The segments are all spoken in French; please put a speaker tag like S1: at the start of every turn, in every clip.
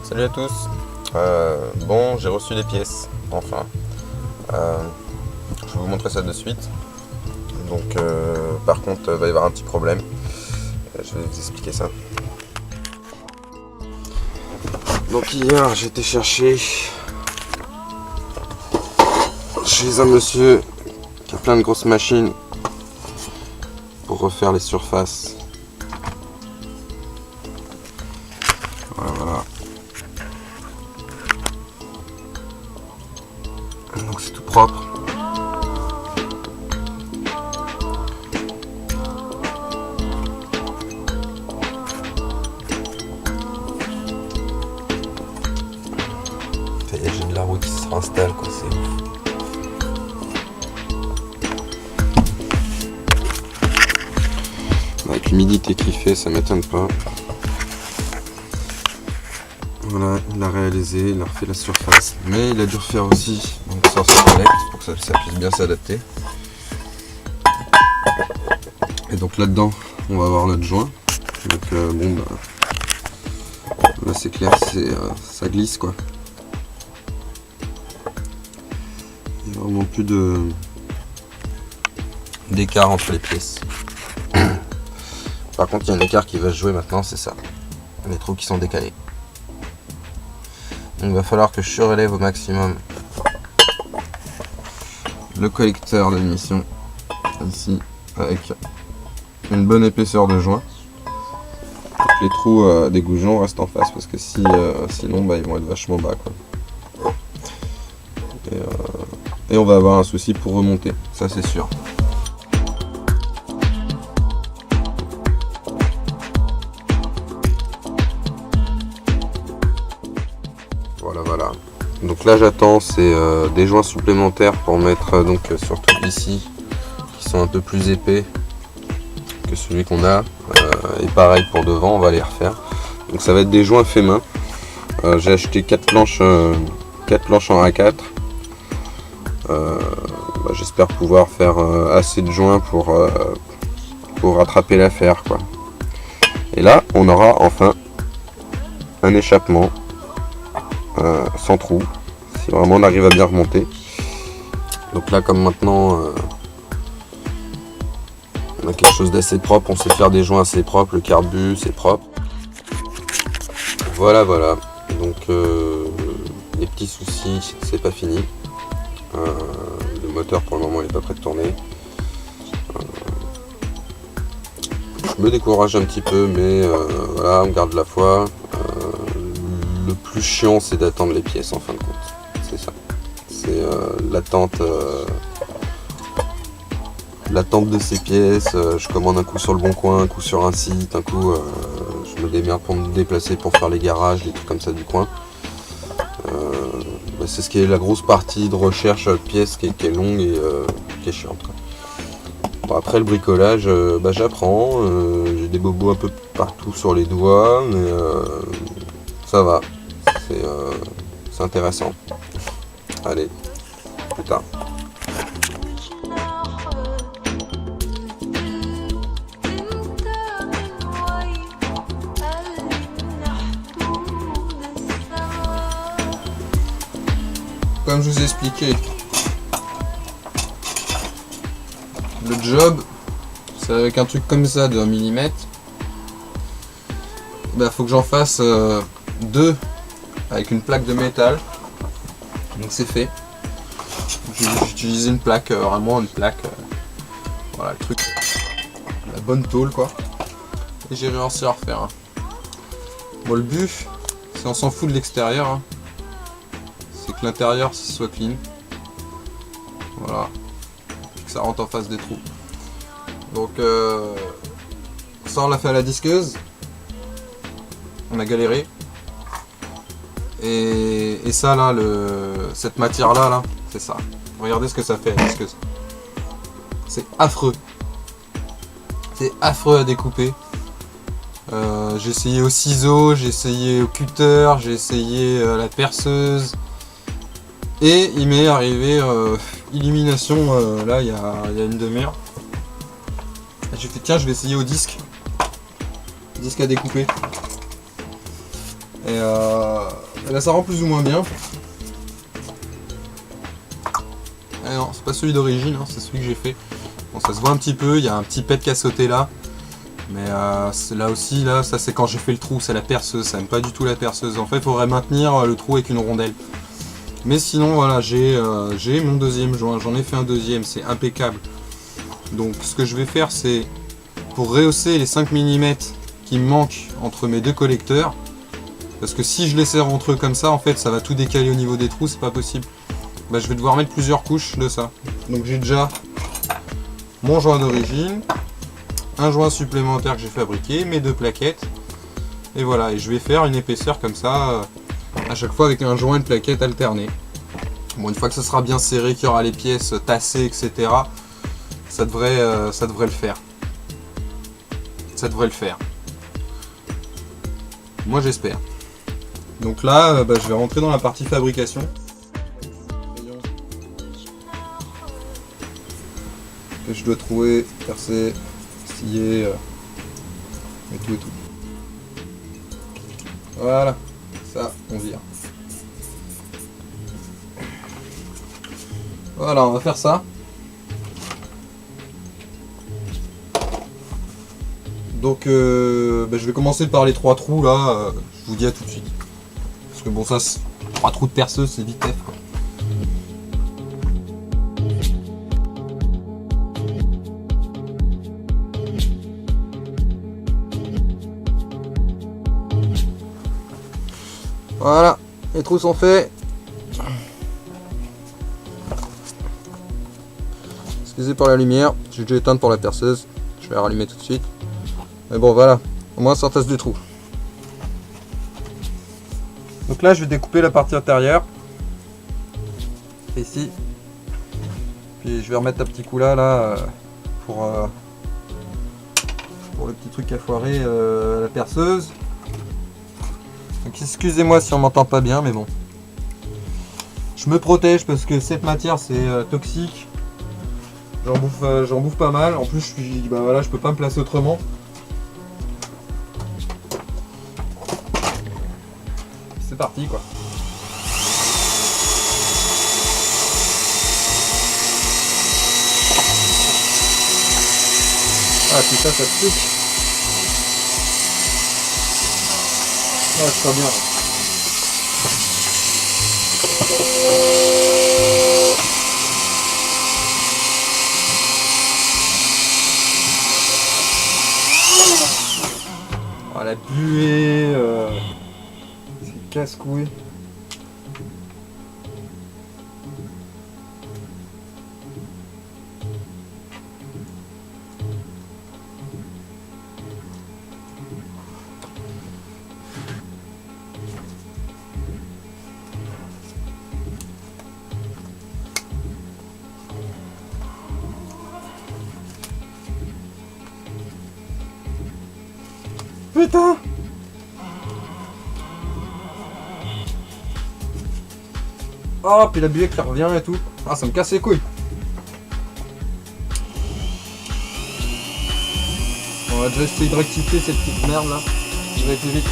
S1: Salut à tous. Bon, j'ai reçu les pièces, enfin. Je vais vous montrer ça de suite. Donc, par contre, il va y avoir un petit problème. Je vais vous expliquer ça. Donc hier, j'ai été chercher chez un monsieur qui a plein de grosses machines pour refaire les surfaces. Voilà. Donc c'est tout propre. Ça y est, j'ai de la roue qui se réinstalle, quoi, c'est ouf. Avec l'humidité qu'il fait, ça m'étonne pas. Voilà, il a réalisé, il a refait la surface, mais il a dû refaire aussi donc sur sa palette pour que ça puisse bien s'adapter. Et donc là-dedans, on va avoir notre joint. Donc bon, là c'est clair, ça glisse, quoi. Il n'y a vraiment plus d'écart entre les pièces. Par contre, il y a un écart qui va se jouer maintenant, c'est ça. Les trous qui sont décalés. Donc il va falloir que je surélève au maximum le collecteur d'admission ici avec une bonne épaisseur de joint pour que les trous des goujons restent en face, parce que sinon ils vont être vachement bas, quoi. Et on va avoir un souci pour remonter, ça c'est sûr. Voilà. Donc là j'attends, c'est des joints supplémentaires pour mettre donc surtout ici, qui sont un peu plus épais que celui qu'on a. Et pareil pour devant, on va les refaire. Donc ça va être des joints faits main. J'ai acheté 4 planches en A4. J'espère pouvoir faire assez de joints pour rattraper l'affaire, quoi. Et là on aura enfin un échappement sans trou, si vraiment on arrive à bien remonter. Donc là, comme maintenant on a quelque chose d'assez propre, on sait faire des joints assez propres, le carbu c'est propre. Voilà. Donc les petits soucis, c'est pas fini. Le moteur pour le moment il est pas prêt de tourner. Je me décourage un petit peu, mais voilà, on garde la foi. Le plus chiant, c'est d'attendre les pièces, en fin de compte. C'est ça. C'est l'attente de ces pièces. Je commande un coup sur le bon coin, un coup sur un site, un coup je me démerde pour me déplacer pour faire les garages, des trucs comme ça du coin. C'est ce qui est la grosse partie de recherche de pièces qui est longue et qui est chiante, quoi. Bon, après le bricolage, j'apprends. J'ai des bobos un peu partout sur les doigts, mais ça va. C'est intéressant. Allez, plus tard. Comme je vous ai expliqué, le job, c'est avec un truc comme ça de 1 mm. Faut que j'en fasse 2 avec une plaque de métal. Donc c'est fait. J'ai utilisé une plaque, vraiment une plaque. Voilà le truc. La bonne tôle, quoi. Et j'ai réussi à refaire. Bon, le but, c'est on s'en fout de l'extérieur, hein. C'est que l'intérieur soit clean. Voilà. Et que ça rentre en face des trous. Donc ça on l'a fait à la disqueuse. On a galéré. Et ça là, cette matière là, c'est ça. Regardez ce que ça fait la disqueuse. C'est affreux. C'est affreux à découper. J'ai essayé au ciseau, j'ai essayé au cutter, j'ai essayé la perceuse. Et il m'est arrivé illumination là il y a une demi-heure. J'ai fait tiens, je vais essayer au disque. Disque à découper. Et là ça rend plus ou moins bien. Ah non, c'est pas celui d'origine, hein, c'est celui que j'ai fait. Bon, ça se voit un petit peu, il y a un petit pet qui a sauté là. Mais là aussi, là, ça c'est quand j'ai fait le trou, c'est la perceuse, ça n'aime pas du tout la perceuse. En fait, il faudrait maintenir le trou avec une rondelle. Mais sinon, voilà, j'ai mon deuxième joint, j'en ai fait un deuxième, c'est impeccable. Donc ce que je vais faire, c'est pour rehausser les 5 mm qui me manquent entre mes deux collecteurs. Parce que si je les serre entre eux comme ça, en fait, ça va tout décaler au niveau des trous, c'est pas possible. Bah, je vais devoir mettre plusieurs couches de ça. Donc j'ai déjà mon joint d'origine, un joint supplémentaire que j'ai fabriqué, mes deux plaquettes. Et voilà, et je vais faire une épaisseur comme ça, à chaque fois avec un joint et une plaquette alternée. Bon, une fois que ça sera bien serré, qu'il y aura les pièces tassées, etc., ça devrait le faire. Ça devrait le faire. Moi j'espère. Donc là, je vais rentrer dans la partie fabrication. Que je dois trouver, percer, scier, et tout et tout. Voilà, ça on vire. Voilà, on va faire ça. Donc je vais commencer par les 3 trous là, je vous dis à tout de suite. Parce que bon, ça, 3 trous de perceuse, c'est vite fait quoi. Voilà, les trous sont faits. Excusez pour la lumière, j'ai déjà éteinte pour la perceuse. Je vais la rallumer tout de suite. Mais bon voilà, au moins ça retasse du trou. Donc là je vais découper la partie intérieure. Ici. Puis je vais remettre un petit coup là pour le petit truc à foirer la perceuse. Donc excusez-moi si on m'entend pas bien, mais bon. Je me protège parce que cette matière c'est toxique. J'en bouffe pas mal. En plus je peux pas me placer autrement. C'est parti quoi. Ah tout ça se pique. Ah c'est pas bien. Oh, la buée, c'est casse-couille. Putain! Oh, puis la buée qui revient et tout. Ah, ça me casse les couilles. On va déjà essayer de rectifier cette petite merde là. Je vais plus vite.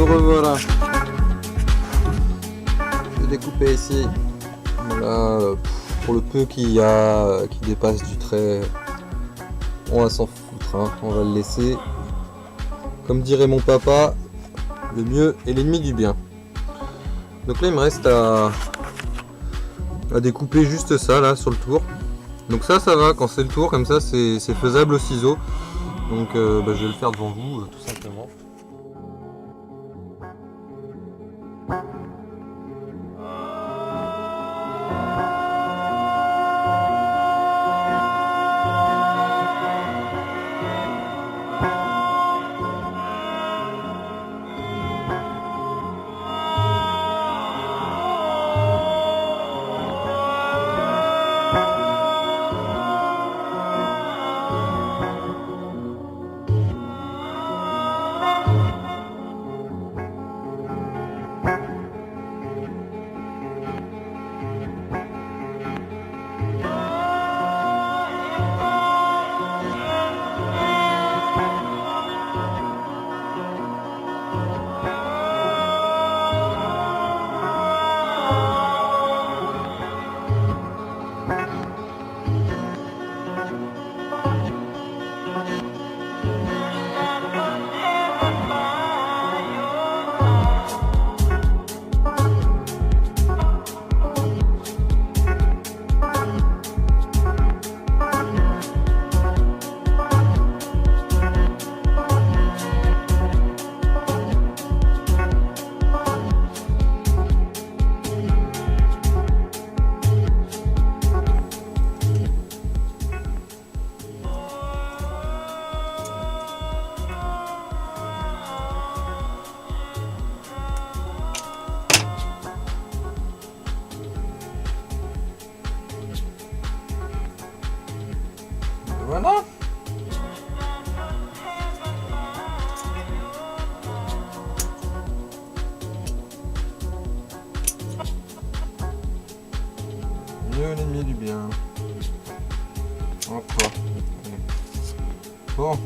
S1: revoilà. Je vais découper ici. Voilà, pour le peu qu'il y a qui dépasse du trait, on va s'en foutre, hein. On va le laisser. Comme dirait mon papa, le mieux est l'ennemi du bien. Donc là il me reste à découper juste ça là sur le tour. Donc ça va, quand c'est le tour comme ça c'est faisable au ciseau. Donc je vais le faire devant vous tout simplement. Voilà. Mieux l'ennemi du bien. Hop là. Bon.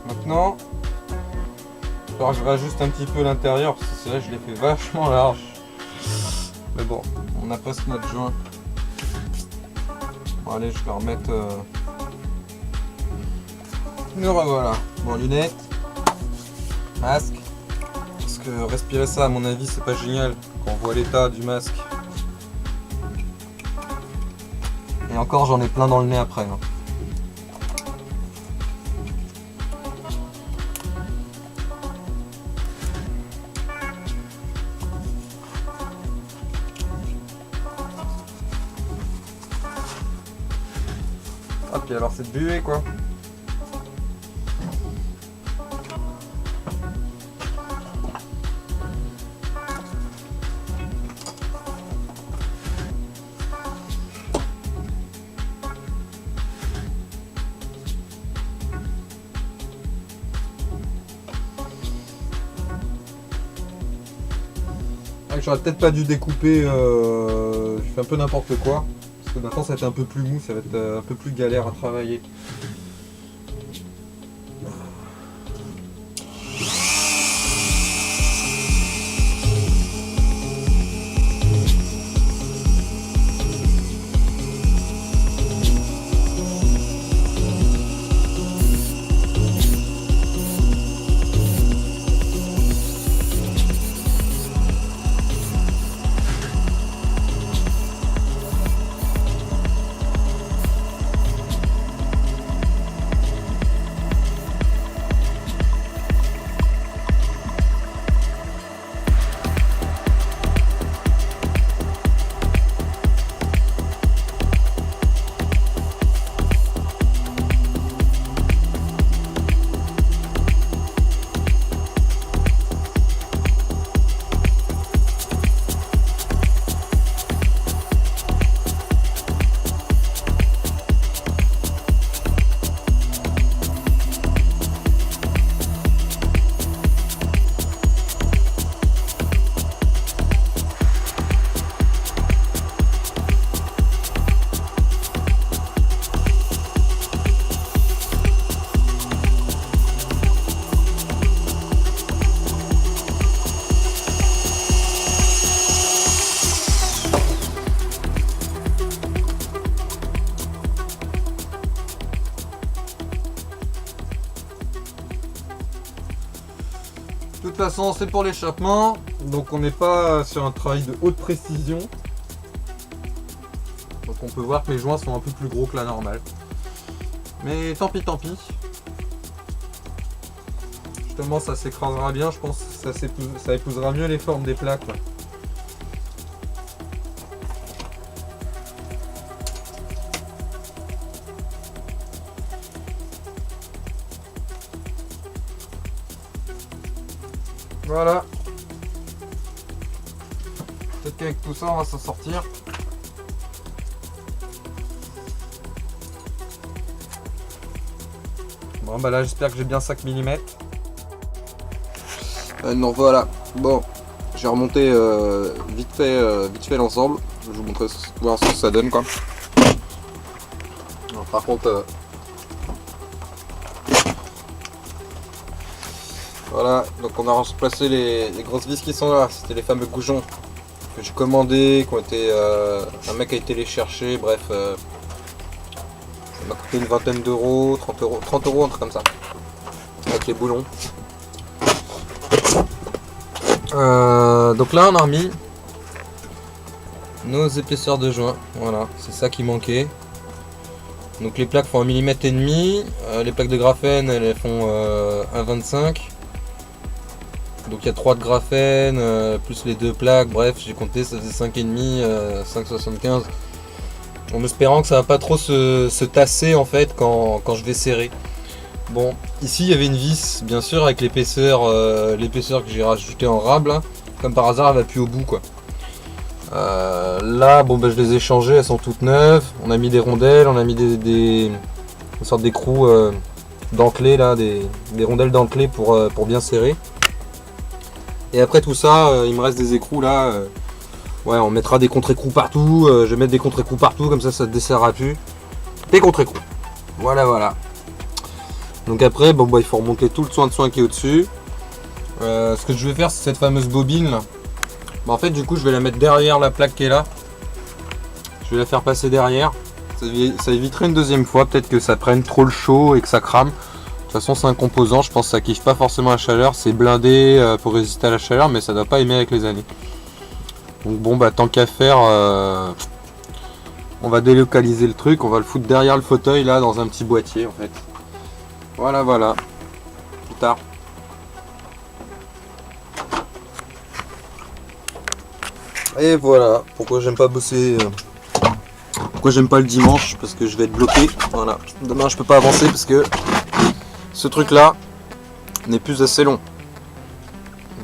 S1: Maintenant, il va falloir que je rajuste un petit peu l'intérieur parce que là je l'ai fait vachement large. Mais bon, on n'a pas notre joint. Bon allez, je vais remettre le revoilà. Bon, lunettes, masque, parce que respirer ça à mon avis c'est pas génial quand on voit l'état du masque. Et encore j'en ai plein dans le nez après. Hein. Ah puis alors cette buée quoi. J'aurais peut-être pas dû découper, je fais un peu n'importe quoi, parce que maintenant ça va être un peu plus mou, ça va être un peu plus galère à travailler. De toute façon, c'est pour l'échappement, donc on n'est pas sur un travail de haute précision. Donc on peut voir que les joints sont un peu plus gros que la normale. Mais tant pis, tant pis. Justement, ça s'écrasera bien, je pense que ça épousera mieux les formes des plaques. Là. Voilà. Peut-être qu'avec tout ça, on va s'en sortir. Bon bah là j'espère que j'ai bien 5 mm. Non voilà, bon, j'ai remonté vite fait l'ensemble. Je vais vous montrer voir ce que ça donne quoi. Alors, par contre voilà, donc on a remplacé les grosses vis qui sont là, c'était les fameux goujons que j'ai commandés, qui ont été, un mec a été les chercher, bref, ça m'a coûté une vingtaine d'euros, 30 euros, un truc comme ça, avec les boulons. Donc là on a remis nos épaisseurs de joint, voilà, c'est ça qui manquait. Donc les plaques font 1,5 mm, les plaques de graphène elles font 1,25. Donc il y a 3 de graphène, plus les 2 plaques, bref j'ai compté, ça faisait 5,5, 5,75. En espérant que ça va pas trop se tasser en fait quand je vais serrer. Bon, ici il y avait une vis bien sûr avec l'épaisseur que j'ai rajouté en rab là. Comme par hasard elle va plus au bout quoi. Là bon bah je les ai changées, elles sont toutes neuves. On a mis des rondelles, on a mis une sorte d'écrou dentelé là, des rondelles dentelées pour bien serrer. Et après tout ça, il me reste des écrous là. Ouais, on mettra des contre-écrous partout. Je vais mettre des contre-écrous partout, comme ça ça ne desserrera plus. Des contre-écrous. Voilà, voilà. Donc après, bon bah il faut remonter tout le soin de soin qui est au-dessus. Ce que je vais faire, c'est cette fameuse bobine là. Bah, en fait, du coup, je vais la mettre derrière la plaque qui est là. Je vais la faire passer derrière. Ça éviterait une deuxième fois, peut-être que ça prenne trop le chaud et que ça crame. De toute façon c'est un composant, je pense que ça kiffe pas forcément la chaleur, c'est blindé pour résister à la chaleur mais ça doit pas aimer avec les années. Donc bon bah tant qu'à faire, on va délocaliser le truc, on va le foutre derrière le fauteuil là dans un petit boîtier en fait. Voilà voilà, plus tard. Et voilà, pourquoi j'aime pas bosser, pourquoi j'aime pas le dimanche, parce que je vais être bloqué, voilà. Demain je peux pas avancer parce que ce truc là n'est plus assez long,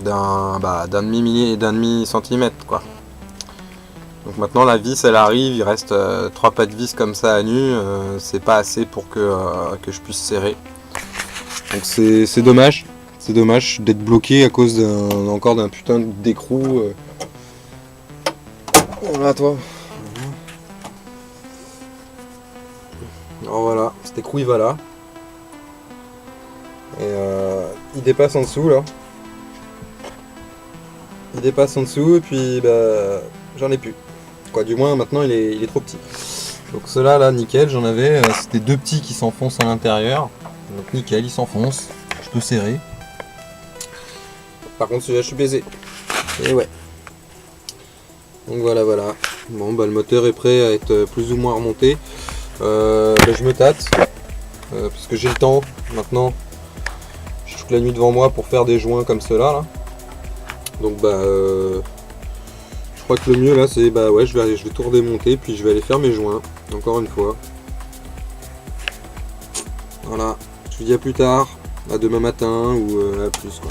S1: d'un demi centimètre quoi. Donc maintenant la vis elle arrive, il reste 3 pas de vis comme ça à nu, c'est pas assez pour que je puisse serrer. Donc c'est dommage d'être bloqué à cause encore d'un putain d'écrou. Voilà toi. Alors voilà, cet écrou il va là. Et il dépasse en dessous là. Il dépasse en dessous et puis bah j'en ai plus. Quoi, du moins maintenant il est trop petit. Donc ceux-là là nickel, j'en avais, c'était 2 petits qui s'enfoncent à l'intérieur. Donc nickel, ils s'enfoncent. Je peux serrer. Par contre celui-là je suis baisé. Et ouais. Donc voilà voilà. Bon bah le moteur est prêt à être plus ou moins remonté. Bah, je me tâte. Parce que j'ai le temps maintenant. J'ai toute la nuit devant moi pour faire des joints comme ceux-là là. Donc bah je crois que le mieux là c'est bah ouais je vais tout redémonter puis je vais aller faire mes joints encore une fois. Voilà, je vous dis à plus tard, à demain matin ou à plus quoi.